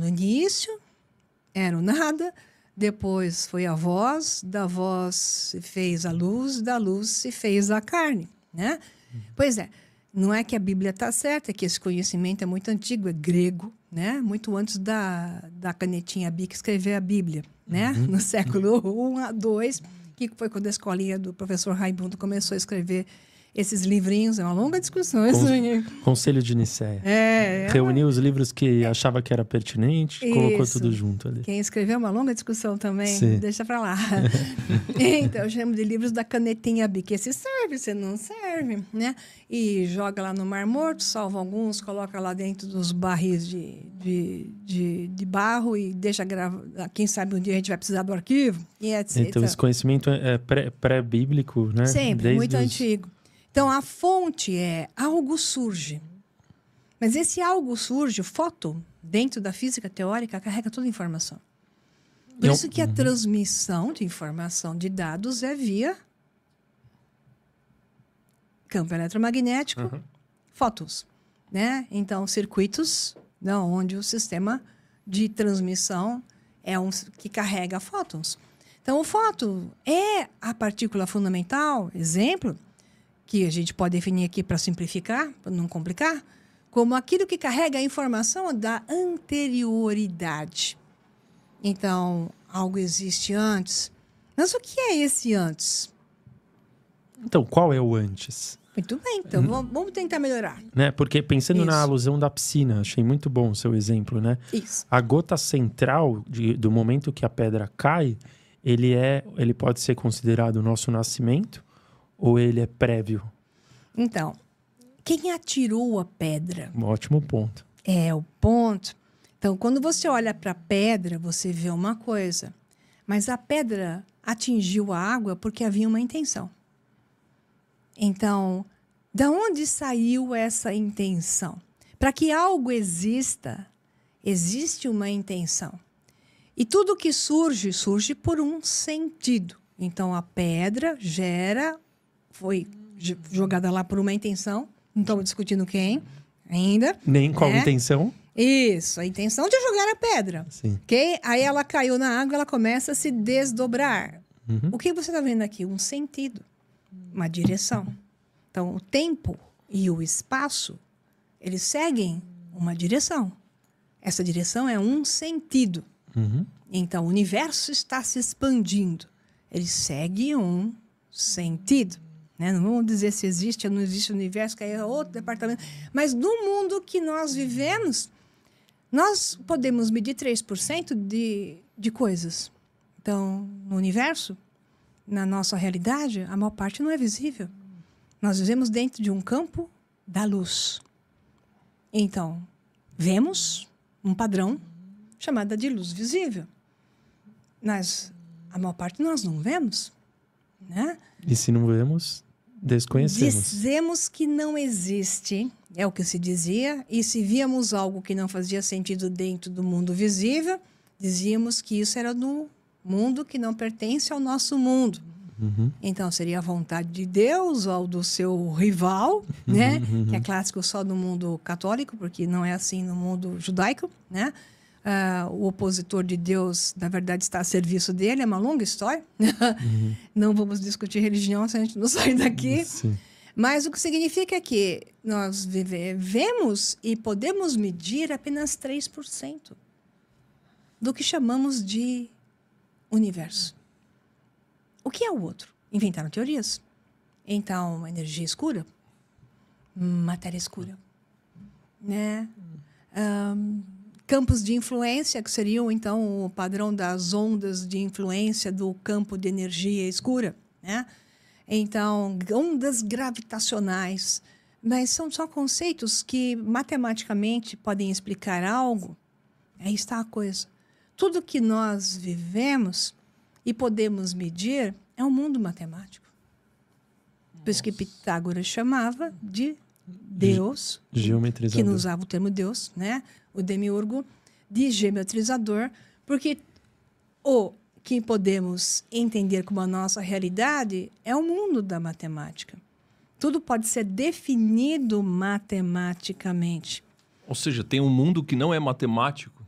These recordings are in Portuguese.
no início era o nada, depois foi a voz, da voz se fez a luz, da luz se fez a carne, né? Pois é, não é que a Bíblia está certa, é que esse conhecimento é muito antigo, é grego, né? Muito antes da canetinha Bic escrever a Bíblia, né? No século I a II, que foi quando a escolinha do professor Raimundo começou a escrever esses livrinhos. É uma longa discussão. Conselho de Nicéia. É. Reuniu os livros que achava que era pertinente, colocou tudo junto ali. Quem escreveu uma longa discussão também, Sim. deixa pra lá. Então, eu chamo de livros da canetinha Bic. Esse serve, você não serve, né? E joga lá no Mar Morto, salva alguns, coloca lá dentro dos barris de barro e deixa gravar. Quem sabe um dia a gente vai precisar do arquivo, e etc. Então, esse conhecimento é pré-bíblico, né? Sempre, muito antigo. Então, a fonte é algo surge. Mas esse algo surge, o fóton, dentro da física teórica, carrega toda a informação. Por isso que a transmissão de informação de dados é via campo eletromagnético, fótons, né? Então, circuitos, onde o sistema de transmissão é que carrega fótons. Então, o fóton é a partícula fundamental, exemplo, que a gente pode definir aqui para simplificar, para não complicar, como aquilo que carrega a informação da anterioridade. Então, algo existe antes. Mas o que é esse antes? Então, qual é o antes? Muito bem, então vamos tentar melhorar. Né? Porque pensando na alusão da piscina, achei muito bom o seu exemplo, né? Isso. A gota central do momento que a pedra cai, ele pode ser considerado o nosso nascimento ou ele é prévio? Então, quem atirou a pedra? Um ótimo ponto. É o ponto. Então, quando você olha para a pedra, você vê uma coisa. Mas a pedra atingiu a água porque havia uma intenção. Então, da onde saiu essa intenção? Para que algo exista, existe uma intenção. E tudo que surge, surge por um sentido. Então, a pedra foi jogada lá por uma intenção. Não estamos discutindo quem ainda. Nem qual intenção. Isso, a intenção de jogar a pedra. Sim. Okay? Aí ela caiu na água, ela começa a se desdobrar. O que você está vendo aqui? Um sentido, uma direção. Então, o tempo e o espaço, eles seguem uma direção. Essa direção é um sentido. Então, o universo está se expandindo. Ele segue um sentido. Né? Não vamos dizer se existe ou não existe o universo, que aí é outro departamento. Mas no mundo que nós vivemos, nós podemos medir 3% de coisas. Então, no universo, na nossa realidade, a maior parte não é visível. Nós vivemos dentro de um campo da luz. Então, vemos um padrão chamado de luz visível. Mas a maior parte nós não vemos. Né? E se não vemos, desconhecemos. Dizemos que não existe, é o que se dizia, e se víamos algo que não fazia sentido dentro do mundo visível, dizíamos que isso era do mundo que não pertence ao nosso mundo. Então, seria a vontade de Deus ou do seu rival, né? Que é clássico só no mundo católico, porque não é assim no mundo judaico, né? O opositor de Deus, na verdade, está a serviço dele. É uma longa história. Não vamos discutir religião se a gente não sair daqui. Sim. Mas o que significa que nós vemos e podemos medir apenas 3% do que chamamos de universo. O que é o outro? Inventaram teorias. Então, energia escura, matéria escura, né? Campos de influência, que seriam, então, o padrão das ondas de influência do campo de energia escura, né? Então, ondas gravitacionais. Mas são só conceitos que, matematicamente, podem explicar algo. Aí está a coisa. Tudo que nós vivemos e podemos medir é um mundo matemático. Por isso que Pitágoras chamava de Deus, geometrizador, que não usava o termo Deus, né? O demiurgo, de geometrizador, porque o que podemos entender como a nossa realidade é o mundo da matemática. Tudo pode ser definido matematicamente. Ou seja, tem um mundo que não é matemático?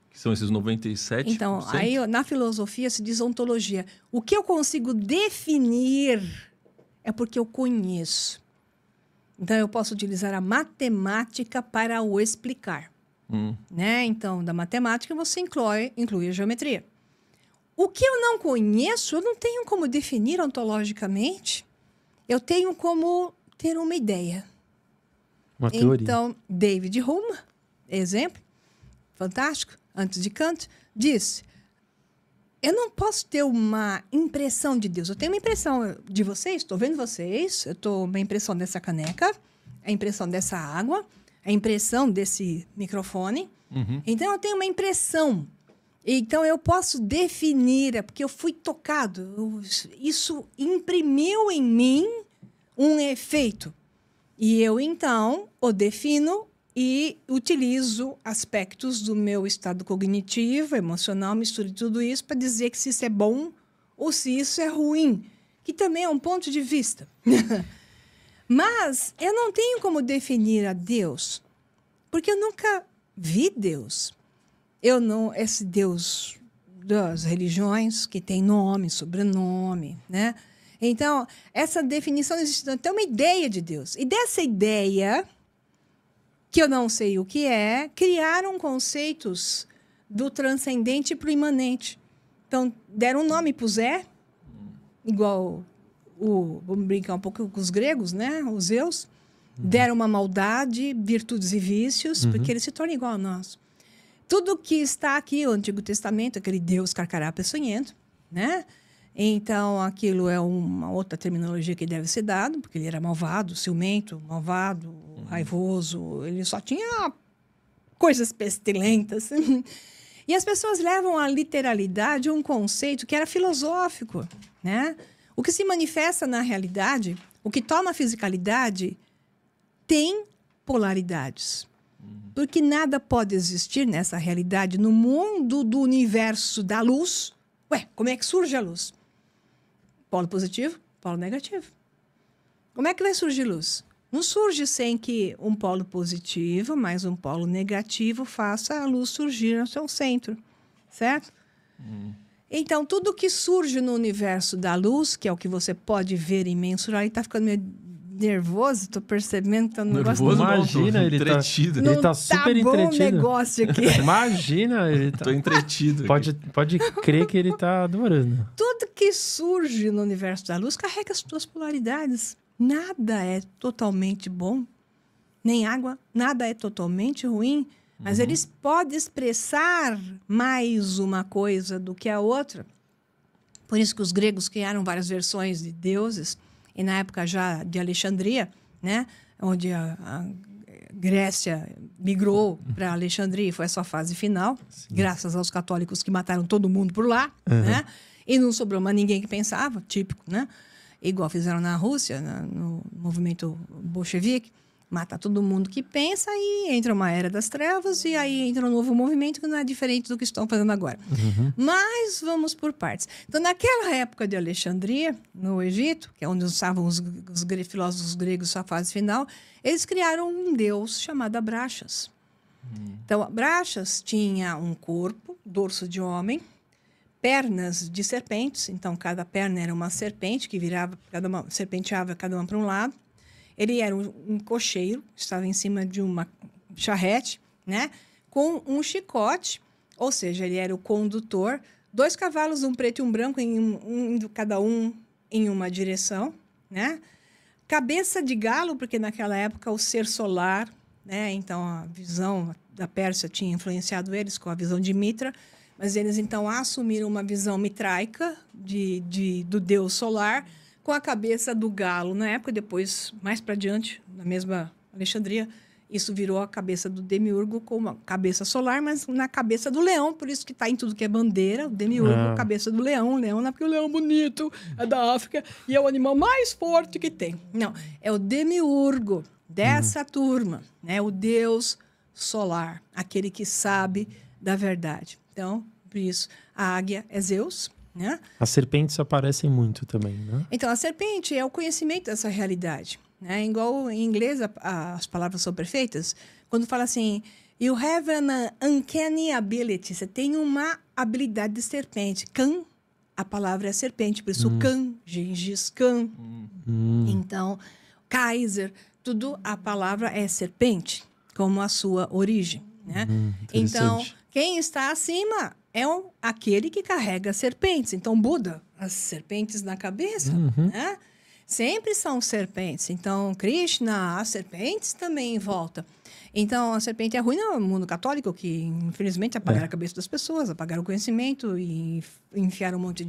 Que são esses 97%? Então, aí na filosofia se diz ontologia. O que eu consigo definir é porque eu conheço. Então, eu posso utilizar a matemática para o explicar. Né? Então, da matemática, você inclui a geometria. O que eu não conheço, eu não tenho como definir ontologicamente. Eu tenho como ter uma ideia. Uma teoria. Então, David Hume, exemplo, fantástico, antes de Kant, disse: eu não posso ter uma impressão de Deus. Eu tenho uma impressão de vocês, estou vendo vocês, eu estou uma impressão dessa caneca, a impressão dessa água, a impressão desse microfone. Então, eu tenho uma impressão. Então, eu posso definir, porque eu fui tocado. Isso imprimiu em mim um efeito. E eu, então, o defino e utilizo aspectos do meu estado cognitivo, emocional, misturo tudo isso para dizer que se isso é bom ou se isso é ruim, que também é um ponto de vista. Mas eu não tenho como definir a Deus, porque eu nunca vi Deus. Esse Deus das religiões, que tem nome, sobrenome, né? Então, essa definição existe. Tem uma ideia de Deus. E dessa ideia, que eu não sei o que é, criaram conceitos do transcendente para o imanente. Então, deram um nome para o Zé, igual vamos brincar um pouco com os gregos, né? Os Zeus. Deram uma maldade, virtudes e vícios, porque ele se torna igual a nós. Tudo que está aqui, o Antigo Testamento, aquele Deus carcará peçonhento, né? Então, aquilo é uma outra terminologia que deve ser dada, porque ele era malvado, ciumento, malvado, raivoso. Ele só tinha coisas pestilentas. E as pessoas levam à literalidade um conceito que era filosófico, né? O que se manifesta na realidade, o que toma fisicalidade, tem polaridades. Porque nada pode existir nessa realidade, no mundo do universo da luz. Ué, como é que surge a luz? Polo positivo, polo negativo. Como é que vai surgir luz? Não surge sem que um polo positivo mais um polo negativo faça a luz surgir no seu centro, certo? Então, tudo que surge no universo da luz, que é o que você pode ver e mensurar, ele está ficando meio nervoso, estou percebendo que tá um negócio... Nervoso, Imagina, ele entretido. Ele tá super bom entretido. negócio aqui. Imagina, ele tá... Tô entretido. Pode crer que ele tá adorando. Tudo que surge no universo da luz carrega as suas polaridades. Nada é totalmente bom, nem água, nada é totalmente ruim, mas eles podem expressar mais uma coisa do que a outra. Por isso que os gregos criaram várias versões de deuses, e na época já de Alexandria, né, onde a Grécia migrou para Alexandria, e foi a sua fase final, graças aos católicos que mataram todo mundo por lá, né? E não sobrou mais ninguém que pensava, típico, né? Igual fizeram na Rússia, no movimento bolchevique, mata todo mundo que pensa e entra uma era das trevas e aí entra um novo movimento que não é diferente do que estão fazendo agora. Mas vamos por partes. Então, naquela época de Alexandria, no Egito, que é onde estavam os filósofos gregos sua fase final, eles criaram um deus chamado Abraxas. Então, Abraxas tinha um corpo, dorso de homem, pernas de serpentes, então cada perna era uma serpente que virava, serpenteava cada uma para um lado. Ele era um cocheiro, estava em cima de uma charrete, né, com um chicote, ou seja, ele era o condutor, 2 cavalos, um preto e um branco, cada um em uma direção, né? Cabeça de galo, porque naquela época o ser solar, né, então a visão da Pérsia tinha influenciado eles com a visão de Mitra, mas eles então assumiram uma visão mitraica do deus solar com a cabeça do galo na época. Depois, mais para adiante, na mesma Alexandria, isso virou a cabeça do demiurgo com uma cabeça solar, mas na cabeça do leão, por isso que está em tudo que é bandeira, o demiurgo, cabeça do leão, não é porque o leão é bonito, é da África e é o animal mais forte que tem. Não, é o demiurgo dessa turma, né? O deus solar, aquele que sabe da verdade. Então, por isso, a águia é Zeus, né? As serpentes aparecem muito também, né? Então, a serpente é o conhecimento dessa realidade, né? Igual em inglês, as palavras são perfeitas. Quando fala assim, You have an uncanny ability. Você tem uma habilidade de serpente. Khan, a palavra é serpente, por isso Khan, Gengis Khan. Então, Kaiser, tudo a palavra é serpente, como a sua origem, né? Então, quem está acima é aquele que carrega serpentes. Então, Buda, as serpentes na cabeça, né? Sempre são serpentes. Então, Krishna, as serpentes também em volta. Então, a serpente é ruim no mundo católico, que infelizmente apagaram a cabeça das pessoas, apagaram o conhecimento e enfiaram um monte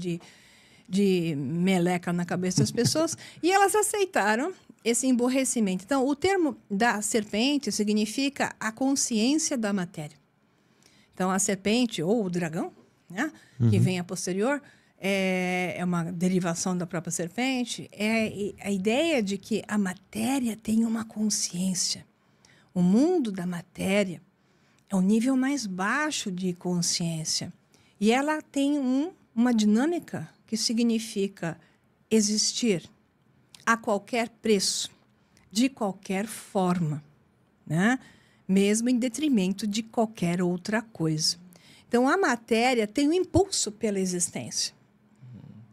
de meleca na cabeça das pessoas. E elas aceitaram esse emborrecimento. Então, o termo da serpente significa a consciência da matéria. Então, a serpente, ou o dragão, né, que vem a posterior, é uma derivação da própria serpente, é a ideia de que a matéria tem uma consciência. O mundo da matéria é o nível mais baixo de consciência. E ela tem uma dinâmica que significa existir a qualquer preço, de qualquer forma, né? Mesmo em detrimento de qualquer outra coisa. Então, a matéria tem um impulso pela existência.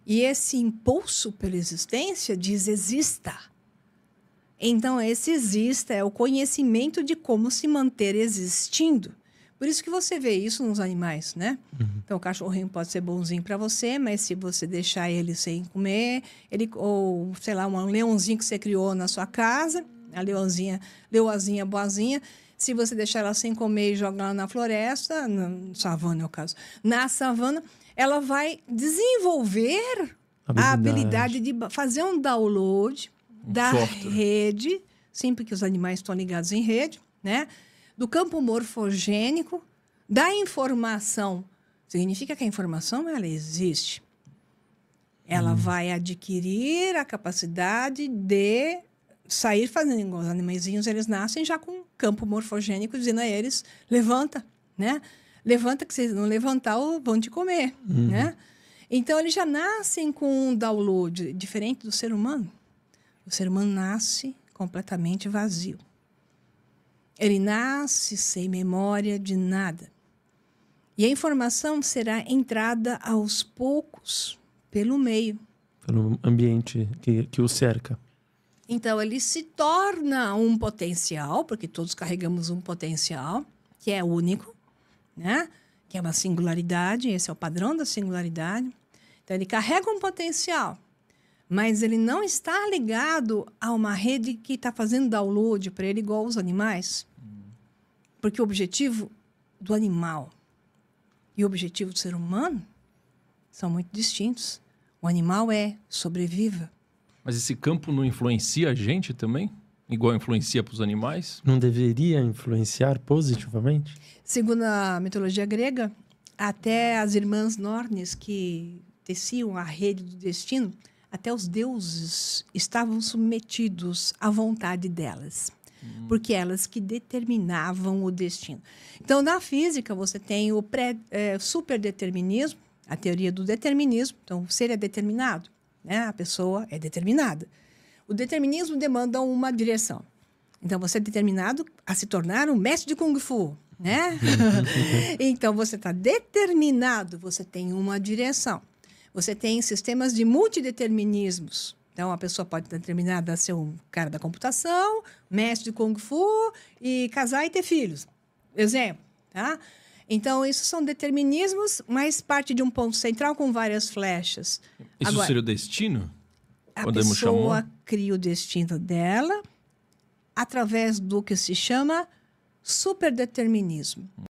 E esse impulso pela existência diz exista. Então, esse exista é o conhecimento de como se manter existindo. Por isso que você vê isso nos animais, né? Então, o cachorrinho pode ser bonzinho para você, mas se você deixar ele sem comer, ou, sei lá, um leãozinho que você criou na sua casa, a leoazinha boazinha, se você deixar ela sem comer e jogar ela na floresta, na savana é o caso, na savana, ela vai desenvolver a habilidade de fazer um download da rede, sempre que os animais estão ligados em rede, né? Do campo morfogênico, da informação. Significa que a informação, ela existe. Ela vai adquirir a capacidade de sair fazendo. Os animaizinhos, eles nascem já com campo morfogênico, dizendo a eles, levanta, né? Levanta, que se não levantar, vão te comer, né? Então, eles já nascem com um download diferente do ser humano. O ser humano nasce completamente vazio. Ele nasce sem memória de nada. E a informação será entrada aos poucos pelo meio. Pelo ambiente que o cerca. Então, ele se torna um potencial, porque todos carregamos um potencial, que é único, né? Que é uma singularidade, esse é o padrão da singularidade. Então, ele carrega um potencial, mas ele não está ligado a uma rede que está fazendo download para ele igual os animais. Porque o objetivo do animal e o objetivo do ser humano são muito distintos. O animal é sobreviva. Mas esse campo não influencia a gente também? Igual influencia para os animais? Não deveria influenciar positivamente? Segundo a mitologia grega, até as irmãs Nornes que teciam a rede do destino, até os deuses estavam submetidos à vontade delas. Porque elas que determinavam o destino. Então, na física, você tem o superdeterminismo, a teoria do determinismo. Então, o ser é determinado, né? A pessoa é determinada. O determinismo demanda uma direção. Então, você é determinado a se tornar um mestre de Kung Fu, né? Então, você está determinado, você tem uma direção. Você tem sistemas de multideterminismos. Então, a pessoa pode estar determinada a ser um cara da computação, mestre de Kung Fu, e casar e ter filhos. Exemplo, tá? Então, isso são determinismos, mas parte de um ponto central com várias flechas. Isso Agora, seria o destino? a Podemos pessoa chamar? cria o destino dela através do que se chama superdeterminismo.